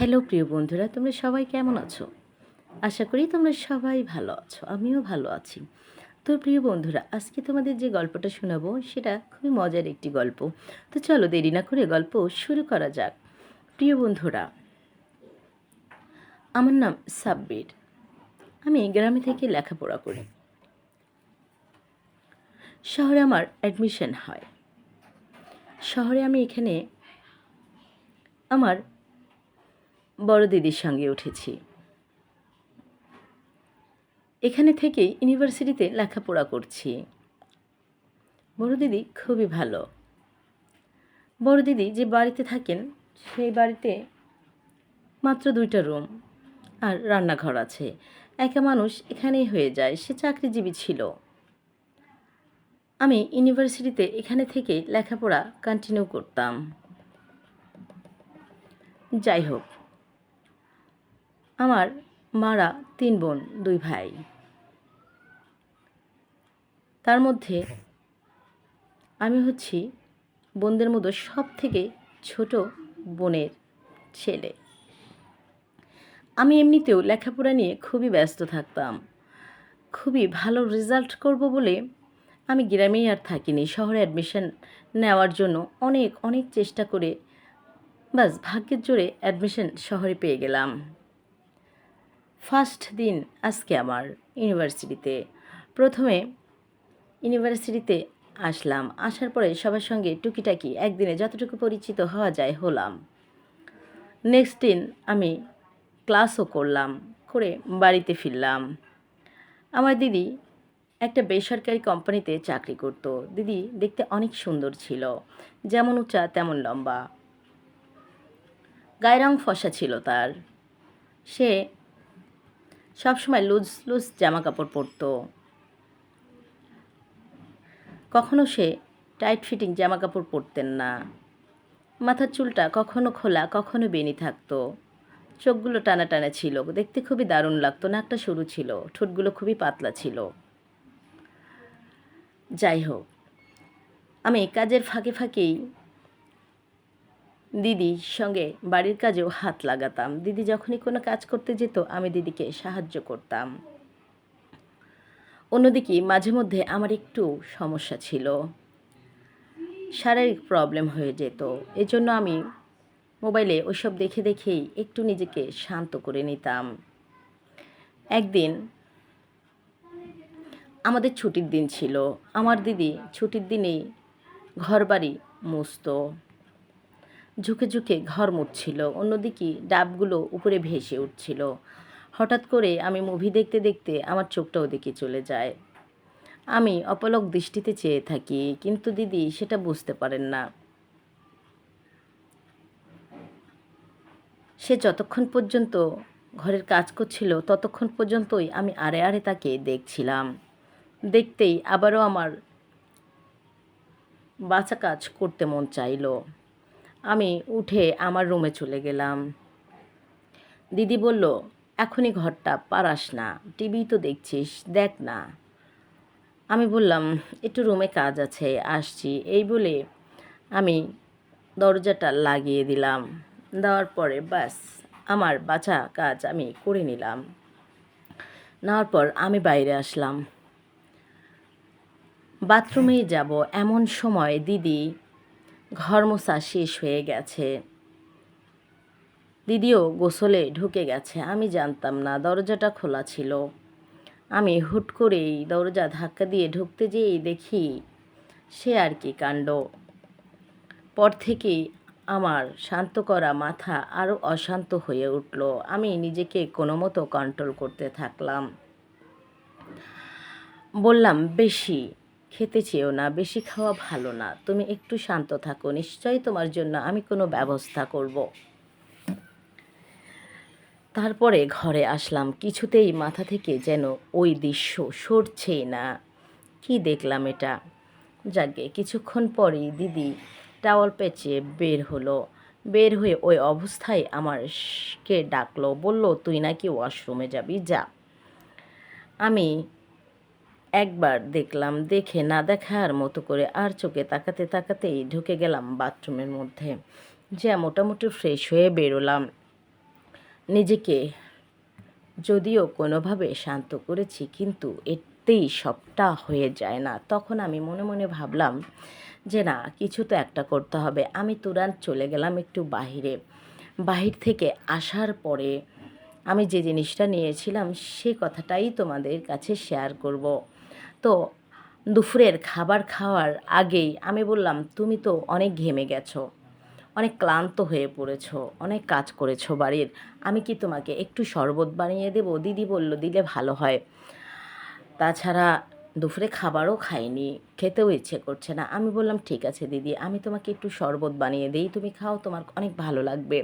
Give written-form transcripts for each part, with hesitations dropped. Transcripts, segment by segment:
Hello প্রিয় বন্ধুরা, তোমরা সবাই কেমন আছো? আশা করি তোমরা সবাই ভালো আছো, আমিও ভালো আছি। তো প্রিয় বন্ধুরা, আজকে তোমাদের যে গল্পটা শোনাবো সেটা খুবই মজার একটি গল্প। তো চলো দেরি না করে গল্প শুরু করা যাক। প্রিয় বন্ধুরা, আমার নাম সাব্বির। আমি গ্রামে থেকে লেখাপড়া করি। শহরে আমার অ্যাডমিশন হয়। শহরে আমি এখানে আমার বড় দিদির সঙ্গে উঠেছি। এখানে থেকেই ইউনিভার্সিটিতে লেখাপড়া করছি। বড় দিদি খুবই ভালো। বড় দিদি যে বাড়িতে থাকেন সেই বাড়িতে মাত্র 2টা রুম আর রান্নাঘর আছে। একা মানুষ এখানেই হয়ে যায়। সে চাকরিজীবী ছিল। আমি ইউনিভার্সিটিতে এখানে থেকেই লেখাপড়া কন্টিনিউ করতাম। যাই হোক, আমার মারা 3 বোন 2 ভাই। তার মধ্যে আমি হচ্ছি বোনদের মধ্যে সবথেকে ছোট বোনের ছেলে। আমি এমনিতেও লেখাপড়া নিয়ে খুবই ব্যস্ত থাকতাম। খুবই ভালো রেজাল্ট করব বলে আমি গ্রামেই আর থাকিনি। শহরে অ্যাডমিশন নেওয়ার জন্য অনেক অনেক চেষ্টা করে বাস ভাগ্যের জোরে অ্যাডমিশন শহরে পেয়ে গেলাম। ফার্স্ট দিন আজকে আমার ইউনিভার্সিটিতে। প্রথমে ইউনিভার্সিটিতে আসলাম। আসার পরে সবার সঙ্গে টুকিটাকি একদিনে যতটুকু পরিচিত হওয়া যায় হলাম। নেক্সট দিন আমি ক্লাসও করলাম, করে বাড়িতে ফিরলাম। আমার দিদি একটা বেসরকারি কোম্পানিতে চাকরি করত। দিদি দেখতে অনেক সুন্দর ছিল, যেমন উঁচা তেমন লম্বা। গায়ের রং ফর্সা ছিল তার। সে সবসময় লুজ লুজ জামা কাপড় পরত। কখনো সে টাইট ফিটিং জামা কাপড় পরতেন না। মাথার চুলটা কখনো খোলা কখনো বেনি থাকতো। চোখগুলো টানা টানা ছিল, দেখতে খুবই দারুণ লাগতো। নাকটা সরু ছিল, ঠোঁটগুলো খুবই পাতলা ছিল। যাই হোক, আমি কাজের ফাঁকে ফাঁকেই দিদির সঙ্গে বাড়ির কাজেও হাত লাগাতাম। দিদি যখনই কোনো কাজ করতে যেত আমি দিদিকে সাহায্য করতাম। অন্যদিকে মাঝে মধ্যে আমার একটু সমস্যা ছিল, শারীরিক প্রবলেম হয়ে যেত। এজন্য আমি মোবাইলে ওইসব দেখে দেখেই একটু নিজেকে শান্ত করে নিতাম। একদিন আমাদের ছুটির দিন ছিল। আমার দিদি ছুটির দিনেই ঘরবাড়ি মুছতো, ঝুঁকে ঝুঁকে ঘর মুছছিল। অন্যদিকে ডাবগুলো উপরে ভেসে উঠছিল। হঠাৎ করে আমি মুভি দেখতে দেখতে আমার চোখটা ওদিকে চলে যায়। আমি অপলক দৃষ্টিতে চেয়ে থাকি, কিন্তু দিদি সেটা বুঝতে পারেন না। সে যতক্ষণ পর্যন্ত ঘরের কাজ করছিল ততক্ষণ পর্যন্তই আমি আড়ে আড়ে তাকে দেখছিলাম। দেখতেই আবারও আমার বাঁচা কাজ করতে মন চাইল। আমি উঠে আমার রুমে চলে গেলাম। দিদি বলল, এখনই ঘরটা পারাস না, টিভি তো দেখছিস, দেখ না। আমি বললাম, একটু রুমে কাজ আছে, আসছি। এই বলে আমি দরজাটা লাগিয়ে দিলাম। দেওয়ার পরে ব্যাস আমার বাঁচা কাজ আমি করে নিলাম। নেওয়ার পর আমি বাইরে আসলাম। বাথরুমে যাব এমন সময় দিদি ঘর মোছা শেষ হয়ে গেছে। দিদিও গোসলে ঢুকে গেছে। আমি জানতাম না, দরজাটা খোলা ছিল। আমি হুট করেই দরজা ধাক্কা দিয়ে ঢুকতে যেয়েই দেখি সে আর কি কাণ্ড। পর থেকেই আমার শান্ত করা মাথা আরও অশান্ত হয়ে উঠল। আমি নিজেকে কোনো মতো কন্ট্রোল করতে থাকলাম। বললাম, বেশি খেতে চেয়েও না, বেশি খাওয়া ভালো না, তুমি একটু শান্ত থাকো, নিশ্চয়ই তোমার জন্য আমি কোনো ব্যবস্থা করব। তারপরে ঘরে আসলাম। কিছুতেই মাথা থেকে যেন ওই দৃশ্য সরছেই না। কি দেখলাম এটা! যাকে কিছুক্ষণ পরেই দিদি টাওয়াল পেঁচিয়ে বের হলো। বের হয়ে ওই অবস্থায় আমাকে ডাকলো, বলল, তুই নাকি ওয়াশরুমে যাবি, যা। আমি একবার দেখলাম, দেখে না দেখার মতো করে আর চোখে তাকাতে তাকাতেই ঢুকে গেলাম বাথরুমের মধ্যে। যা মোটামুটি ফ্রেশ হয়ে বেরোলাম। নিজেকে যদিও কোনোভাবে শান্ত করেছি, কিন্তু এতেই সবটা হয়ে যায় না। তখন আমি মনে মনে ভাবলাম যে না, কিছু তো একটা করতে হবে। আমি তুরান্ত চলে গেলাম একটু বাহিরে। বাহির থেকে আসার পরে আমি যে জিনিসটা নিয়েছিলাম সে কথাটাই তোমাদের কাছে শেয়ার করব। তো দুপুরের খাবার খাওয়ার আগেই আমি বললাম, তুমি তো অনেক ঘেমে গেছো, অনেক ক্লান্ত হয়ে পড়েছো, অনেক কাজ করেছো বাড়ির, আমি কি তোমাকে একটু শরবত বানিয়ে দেবো? দিদি বলল, দিলে ভালো হয়। তাছাড়া দুপুরে খাবারও খাইনি, খেতেও ইচ্ছে করছে না। আমি বললাম, ঠিক আছে দিদি, আমি তোমাকে একটু শরবত বানিয়ে দিই, তুমি খাও, তোমার অনেক ভালো লাগবে,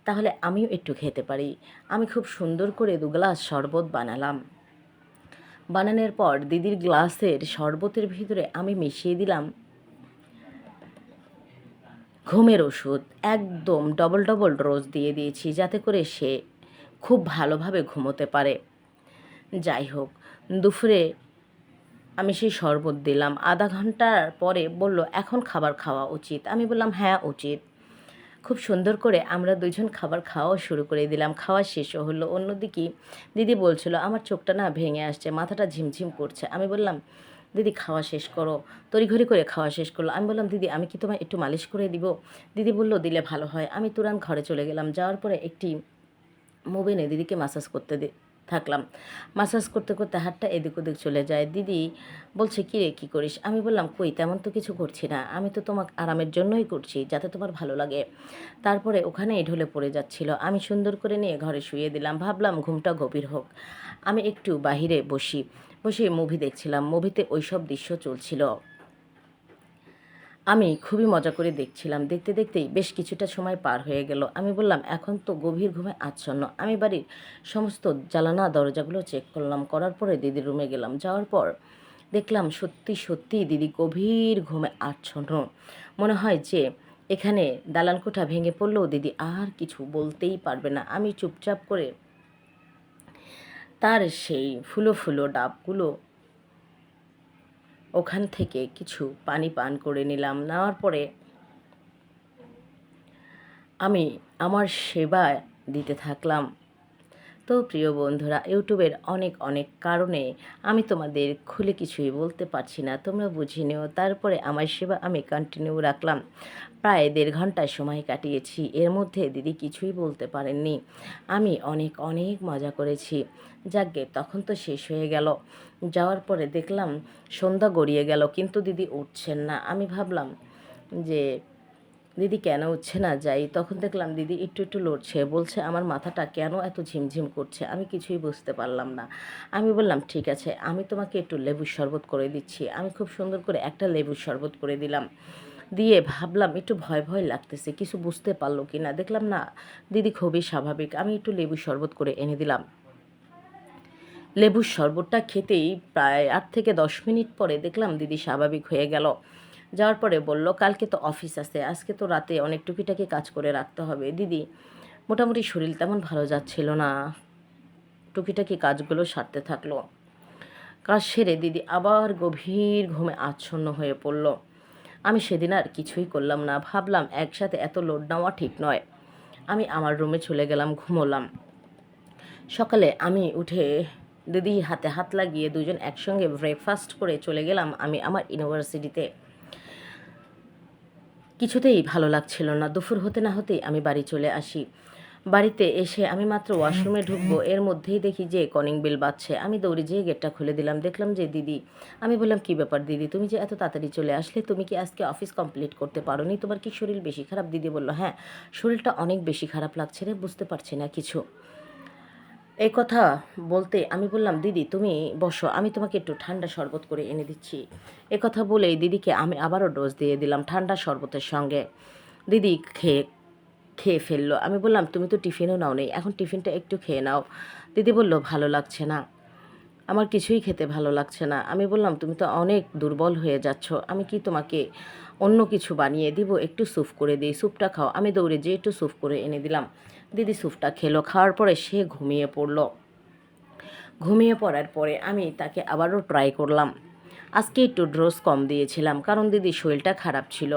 তাহলে আমিও একটু খেতে পারি। আমি খুব সুন্দর করে 2 গ্লাস শরবত বানালাম। বানানোর পর দিদির গ্লাসের শরবতের ভিতরে আমি মিশিয়ে দিলাম ঘুমের ওষুধ। একদম ডবল ডবল ডোজ দিয়ে দিয়েছি, যাতে করে সে খুব ভালোভাবে ঘুমোতে পারে। যাই হোক, দুপুরে আমি সেই শরবত দিলাম। আধা ঘন্টার পরে বলল, এখন খাবার খাওয়া উচিত। আমি বললাম, হ্যাঁ উচিত। খুব সুন্দর করে আমরা দুজন খাবার খাওয়া শুরু করে দিলাম। খাওয়া শেষও হলো। অন্যদিকে দিদি বলছিল, আমার চোখটা না ভেঙে আসছে, মাথাটা ঝিমঝিম করছে। আমি বললাম, দিদি খাওয়া শেষ করো। তড়িঘড়ি করে খাওয়া শেষ করলো। আমি বললাম, দিদি আমি কি তোমায় একটু মালিশ করে দিব? দিদি বলল, দিলে ভালো হয়। আমি তুরান্ত ঘরে চলে গেলাম। যাওয়ার পরে একটি মুভ এনে দিদিকে মাসাজ করতে থাকলাম। মাসাজ করতে করতে হাতটা এদিক ওদিক চলে যায়। দিদি বলছে, কী রে, কী করিস? আমি বললাম, কই, তেমন তো কিছু করছি না, আমি তো তোমার আরামের জন্যই করছি, যাতে তোমার ভালো লাগে। তারপরে ওখানেই ঢলে পড়ে যাচ্ছিল। আমি সুন্দর করে নিয়ে ঘরে শুয়ে দিলাম। ভাবলাম ঘুমটা গভীর হোক, আমি একটু বাহিরে বসে মুভি দেখছিলাম। মুভিতে ওইসব দৃশ্য চলছিল। আমি খুবই মজা করে দেখছিলাম। দেখতে দেখতেই বেশ কিছুটা সময় পার হয়ে গেল। আমি বললাম, এখন তো গভীর ঘুমে আচ্ছন্ন। আমি বাড়ির সমস্ত জানালা দরজাগুলো চেক করলাম। করার পরে দিদির রুমে গেলাম। যাওয়ার পর দেখলাম সত্যি সত্যি দিদি গভীর ঘুমে আচ্ছন্ন। মনে হয় যে এখানে দালান কোঠা ভেঙে পড়লেও দিদি আর কিছু বলতেই পারবে না। আমি চুপচাপ করে তার সেই ফুলো ফুলো ডাবগুলো ওখান থেকে কিছু পানি পান করে নিলাম। নেওয়ার পরে আমি আমার সেবা দিতে থাকলাম। তো প্রিয় বন্ধুরা, ইউটিউবের অনেক অনেক কারণে আমি তোমাদের খুলে কিছুই বলতে পারছি না, তোমরা বুঝে নিও। তারপরে আমার সেবা আমি কন্টিনিউ রাখলাম। প্রায় 1.5 ঘন্টা সময় কাটিয়েছি। এর মধ্যে দিদি কিছুই বলতে পারেননি। আমি অনেক অনেক মজা করেছি। যাকগে, তখন তো শেষ হয়ে গেল। যাওয়ার পরে দেখলাম সন্ধ্যা গড়িয়ে গেল, কিন্তু দিদি উঠছেন না। আমি ভাবলাম যে দিদি কেন উঠছে না, যাই। তখন দেখলাম দিদি একটু একটু লড়ছে, বলছে, আমার মাথাটা কেন এত ঝিমঝিম করছে, আমি কিছুই বুঝতে পারলাম না। আমি বললাম, ঠিক আছে, আমি তোমাকে একটু লেবুর শরবত করে দিচ্ছি। আমি খুব সুন্দর করে একটা লেবুর শরবত করে দিলাম। দিয়ে ভাবলাম একটু ভয় ভয় লাগতেছে, কিছু বুঝতে পারলো কি না। দেখলাম না, দিদি খুবই স্বাভাবিক। আমি একটু লেবুর শরবত করে এনে দিলাম। লেবুর শরবতটা খেতেই প্রায় 8 থেকে 10 মিনিট পরে দেখলাম দিদি স্বাভাবিক হয়ে গেল। যাওয়ার পরে বলল, কালকে তো অফিস আছে, আজকে তো রাতে অনেক টুকিটাকি কাজ করে রাখতে হবে। দিদি মোটামুটি শরীর তেমন ভালো যাচ্ছিল না। টুকিটাকি কাজগুলো সারতে থাকলো। কাজ সেরে দিদি আবার গভীর ঘুমে আচ্ছন্ন হয়ে পড়ল। আমি সেদিন আর কিছুই করলাম না। ভাবলাম একসাথে এত লোড নেওয়া ঠিক নয়। আমি আমার রুমে চলে গেলাম, ঘুমোলাম। সকালে আমি উঠে দিদির হাতে হাত লাগিয়ে দুজন একসঙ্গে ব্রেকফাস্ট করে চলে গেলাম আমি আমার ইউনিভার্সিটিতে। কিছুতেই ভালো লাগছিল না। দুপুর হতে না হতেই আমি বাড়ি চলে আসি। বাড়িতে এসে আমি মাত্র ওয়াশরুমে ঢুকবো, এর মধ্যেই দেখি যে কলিং বেল বাজছে। আমি দৌড়ে যেয়ে গেটটা খুলে দিলাম। দেখলাম যে দিদি। আমি বললাম, কী ব্যাপার দিদি, তুমি যে এত তাড়াতাড়ি চলে আসলে, তুমি কি আজকে অফিস কমপ্লিট করতে পারোনি? তোমার কি শরীর বেশি খারাপ? দিদি বলল, হ্যাঁ, শরীরটা অনেক বেশি খারাপ লাগছে রে, বুঝতে পারছি না কিছু। এই কথা বলতে আমি বললাম, দিদি তুমি বসো, আমি তোমাকে একটু ঠান্ডা শরবত করে এনে দিচ্ছি। এ কথা বলেই দিদিকে আমি আবারও ডোজ দিয়ে দিলাম ঠান্ডা শরবতের সঙ্গে। দিদি খেয়ে খেয়ে ফেললো। আমি বললাম, তুমি তো টিফিনও নাও নেই, এখন টিফিনটা একটু খেয়ে নাও। দিদি বলল, ভালো লাগছে না, আমার কিছুই খেতে ভালো লাগছে না। আমি বললাম, তুমি তো অনেক দুর্বল হয়ে যাচ্ছ, আমি কি তোমাকে অন্য কিছু বানিয়ে দিব? একটু স্যুপ করে দিই, স্যুপটা খাও। আমি দৌড়ে যেয়ে একটু স্যুপ করে এনে দিলাম। দিদি স্যুপটা খেলো। খাওয়ার পরে সে ঘুমিয়ে পড়ল। ঘুমিয়ে পড়ার পরে আমি তাকে আবারও ট্রাই করলাম। আজকে একটু ডোজ কম দিয়েছিলাম, কারণ দিদির শরীরটা খারাপ ছিল।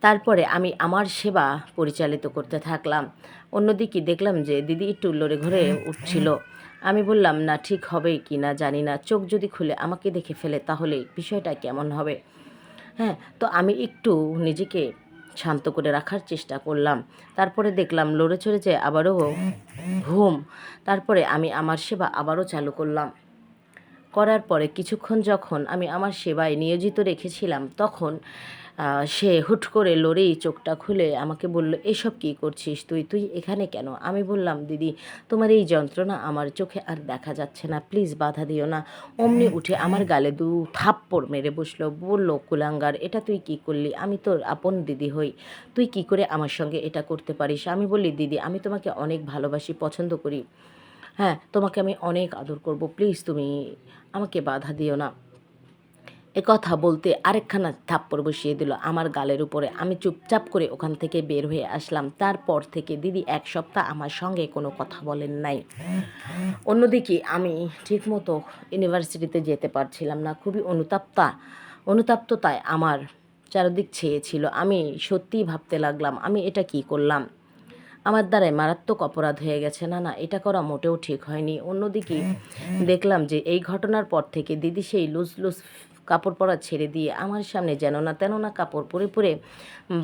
তারপরে আমি আমার সেবা পরিচালিত করতে থাকলাম। অন্যদিকে দেখলাম যে দিদি একটু লড়ে ঘরে উঠছিল। আমি বললাম, না ঠিক হবে কি না জানি না, চোখ যদি খুলে আমাকে দেখে ফেলে তাহলে বিষয়টা কেমন হবে। হ্যাঁ, তো আমি একটু নিজেকে শান্ত করে রাখার চেষ্টা করলাম। তারপরে দেখলাম লড়ে চড়ে যে আবারও ঘুম। তারপরে আমি আমার সেবা আবারও চালু করলাম। করার পরে কিছুক্ষণ যখন আমি আমার সেবায় নিয়োজিত রেখেছিলাম, তখন সে হুট করে লড়েই চোখটা খুলে আমাকে বলল, এসব কী করছিস তুই? তুই এখানে কেন? আমি বললাম, দিদি তোমার এই যন্ত্রণা আমার চোখে আর দেখা যাচ্ছে না, প্লিজ বাধা দিও না। অমনি উঠে আমার গালে 2 থাপ্পড় মেরে বসলো। বলল, কুলাঙ্গার, এটা তুই কি করলি? আমি তোর আপন দিদি হই, তুই কি করে আমার সঙ্গে এটা করতে পারিস? আমি বললি, দিদি আমি তোমাকে অনেক ভালোবাসি, পছন্দ করি। হ্যাঁ, তোমাকে আমি অনেক আদর করব, প্লিজ তুমি আমাকে বাধা দিও না। একথা বলতে আরেকখানা থাপ্পড় বসিয়ে দিল আমার গালের উপরে। আমি চুপচাপ করে ওখান থেকে বের হয়ে আসলাম। তারপর থেকে দিদি 1 সপ্তাহ আমার সঙ্গে কোনো কথা বলেন নাই। অন্যদিকে আমি ঠিকমতো ইউনিভার্সিটিতে যেতে পারছিলাম না। খুবই অনুতপ্ততায় আমার চারদিক ছেয়ে ছিল। আমি সত্যিই ভাবতে লাগলাম, আমি এটা কি করলাম? আমার দ্বারাই মারাত্মক অপরাধ হয়ে গেছে। না, না, এটা করা মোটেও ঠিক হয়নি। অন্যদিকে দেখলাম যে এই ঘটনার পর থেকে দিদি সেই লুজ লুজ কাপড় পরা ছেড়ে দিয়ে আমার সামনে যেন না তেন না কাপড় পরে পরে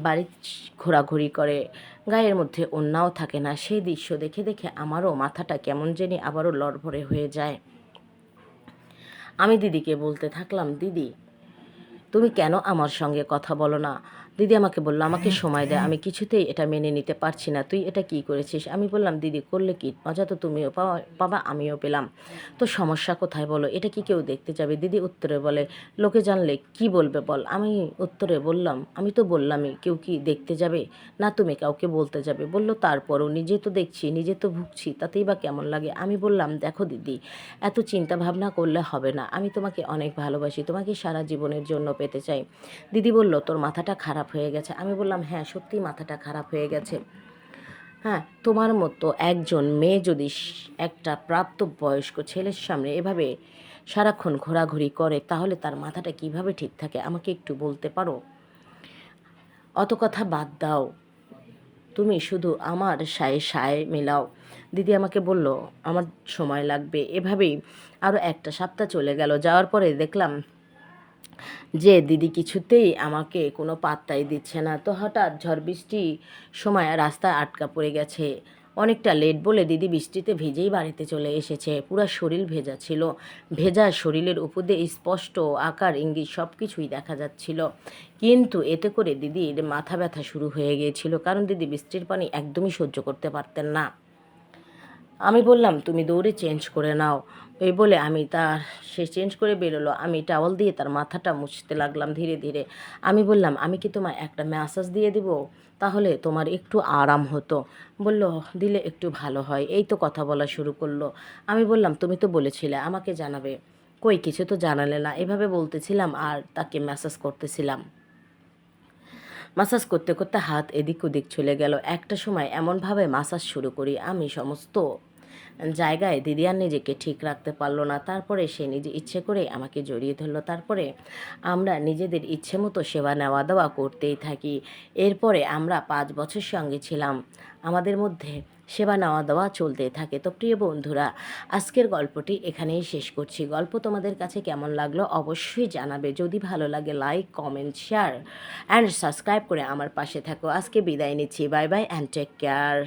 বাড়ি ঘোরাঘুরি করে, গায়ের মধ্যে ওড়নাও থাকে না। সেই দৃশ্য দেখে দেখে আমারও মাথাটা কেমন জানি আবারও লড়বড়ে হয়ে যায়। আমি দিদিকে বলতে থাকলাম, দিদি তুমি কেন আমার সঙ্গে কথা বলো না? দিদি আমাকে বলল, আমাকে সময় দে, আমি কিছুতেই এটা মেনে নিতে পারছি না, তুই এটা কি করেছিস? আমি বললাম, দিদি করলে কি, মজা তো তুমিও পাবা আমিও পেলাম, তো সমস্যা কোথায় বলো? এটা কি কেউ দেখতে যাবে? দিদি উত্তরে বলে, লোকে জানলে কি বলবে বল? আমি উত্তরে বললাম, আমি তো বললামই, কেউ কি দেখতে যাবে? না তুমি কাউকে বলতে যাবে? বলল, তারপরও নিজে তো দেখছি, নিজে তো ভুগছি, তাতেই বা কেমন লাগে? আমি বললাম, দেখো দিদি, এত চিন্তা ভাবনা করলে হবে না, আমি তোমাকে অনেক ভালোবাসি, তোমাকে সারা জীবনের জন্য পেতে চাই। দিদি বলল, তোর মাথাটা খারাপ হয়ে গেছে। আমি বললাম, হ্যাঁ সত্যিই মাথাটা খারাপ হয়ে গেছে। হ্যাঁ, তোমার মতো একজন মেয়ে যদি একটা প্রাপ্তবয়স্ক ছেলের সামনে এভাবে সারাক্ষণ ঘোরাঘুরি করে, তাহলে তার মাথাটা কিভাবে ঠিক থাকে আমাকে একটু বলতে পারো? অত কথা বাদ দাও, তুমি শুধু আমার সায়ে সায় মেলাও। দিদি আমাকে বলল, আমার সময় লাগবে। এভাবেই আরও 1টা সপ্তাহ চলে গেল। যাওয়ার পরে দেখলাম যে দিদি কিছুতেই আমাকে কোনো পাত্তাই দিচ্ছে না। তো হঠাৎ ঝড় বৃষ্টির সময় রাস্তায় আটকা পড়ে গেছে। অনেকটা লেট বলে দিদি বৃষ্টিতে ভিজেই বাড়িতে চলে এসেছে। পুরা শরীর ভেজা ছিল। ভেজা শরীরের উপর দিয়ে স্পষ্ট আকার ইঙ্গিত সব কিছুই দেখা যাচ্ছিল। কিন্তু এতে করে দিদির মাথা ব্যথা শুরু হয়ে গিয়েছিল, কারণ দিদি বৃষ্টির পানি একদমই সহ্য করতে পারতেন না। আমি বললাম, তুমি দৌড়ে চেঞ্জ করে নাও। এই বলে সে চেঞ্জ করে বেরোলো। আমি টাওয়াল দিয়ে তার মাথাটা মুছতে লাগলাম ধীরে ধীরে। আমি বললাম, আমি কি তোমায় একটা ম্যাসাজ দিয়ে দিব? তাহলে তোমার একটু আরাম হতো। বলল, দিলে একটু ভালো হয়। এই তো কথা বলা শুরু করলো। আমি বললাম, তুমি তো বলেছিলে আমাকে জানাবে, কই কিছু তো জানালে না। এভাবে বলতেছিলাম আর তাকে ম্যাসাজ করতেছিলাম। মাসাজ করতে করতে হাত এদিক ওদিক চলে গেল। একটা সময় এমনভাবে মাসাজ শুরু করি, আমি সমস্ত জায়গায় দিদি আর নিজেকে ঠিক রাখতে পারলো না। তারপরে সে নিজে ইচ্ছে করে আমাকে জড়িয়ে ধরলো। তারপরে আমরা নিজেদের ইচ্ছে মতো সেবা নেওয়া দেওয়া করতেই থাকি। এরপরে আমরা 5 বছর সঙ্গে ছিলাম। আমাদের মধ্যে সেবা নেওয়া দেওয়া চলতেই থাকে। তো প্রিয় বন্ধুরা, আজকের গল্পটি এখানেই শেষ করছি। গল্প তোমাদের কাছে কেমন লাগলো অবশ্যই জানাবে। যদি ভালো লাগে like, comment, share and subscribe করে আমার পাশে থাকো। আজকে বিদায় নিচ্ছি। Bye bye and take care.